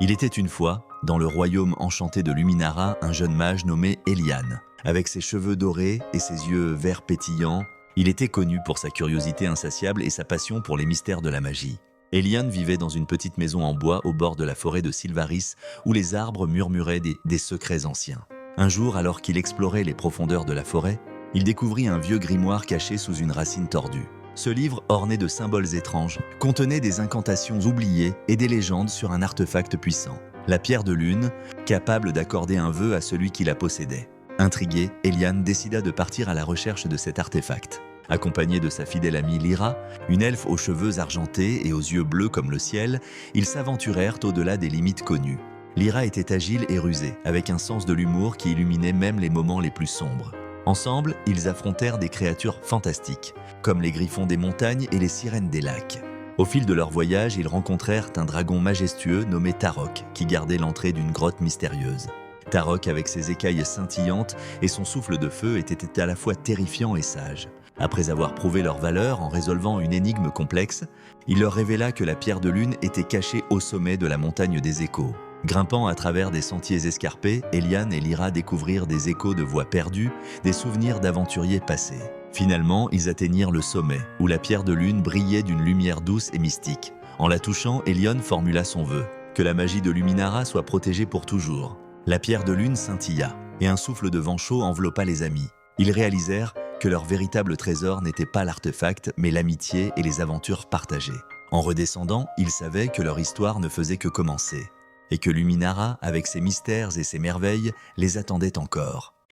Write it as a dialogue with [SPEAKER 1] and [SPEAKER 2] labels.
[SPEAKER 1] Il était une fois, dans le royaume enchanté de Luminara, un jeune mage nommé Elian. Avec ses cheveux dorés et ses yeux verts pétillants, il était connu pour sa curiosité insatiable et sa passion pour les mystères de la magie. Elian vivait dans une petite maison en bois au bord de la forêt de Sylvaris, où les arbres murmuraient des secrets anciens. Un jour, alors qu'il explorait les profondeurs de la forêt, il découvrit un vieux grimoire caché sous une racine tordue. Ce livre, orné de symboles étranges, contenait des incantations oubliées et des légendes sur un artefact puissant, la pierre de lune, capable d'accorder un vœu à celui qui la possédait. Intrigué, Elian décida de partir à la recherche de cet artefact. Accompagné de sa fidèle amie Lyra, une elfe aux cheveux argentés et aux yeux bleus comme le ciel, ils s'aventurèrent au-delà des limites connues. Lyra était agile et rusée, avec un sens de l'humour qui illuminait même les moments les plus sombres. Ensemble, ils affrontèrent des créatures fantastiques, comme les griffons des montagnes et les sirènes des lacs. Au fil de leur voyage, ils rencontrèrent un dragon majestueux nommé Tarok, qui gardait l'entrée d'une grotte mystérieuse. Tarok, avec ses écailles scintillantes et son souffle de feu, était à la fois terrifiant et sage. Après avoir prouvé leur valeur en résolvant une énigme complexe, il leur révéla que la pierre de lune était cachée au sommet de la montagne des échos. Grimpant à travers des sentiers escarpés, Elian et Lyra découvrirent des échos de voix perdues, des souvenirs d'aventuriers passés. Finalement, ils atteignirent le sommet, où la pierre de lune brillait d'une lumière douce et mystique. En la touchant, Elian formula son vœu, que la magie de Luminara soit protégée pour toujours. La pierre de lune scintilla, et un souffle de vent chaud enveloppa les amis. Ils réalisèrent que leur véritable trésor n'était pas l'artefact, mais l'amitié et les aventures partagées. En redescendant, ils savaient que leur histoire ne faisait que commencer, et que Luminara, avec ses mystères et ses merveilles, les attendait encore.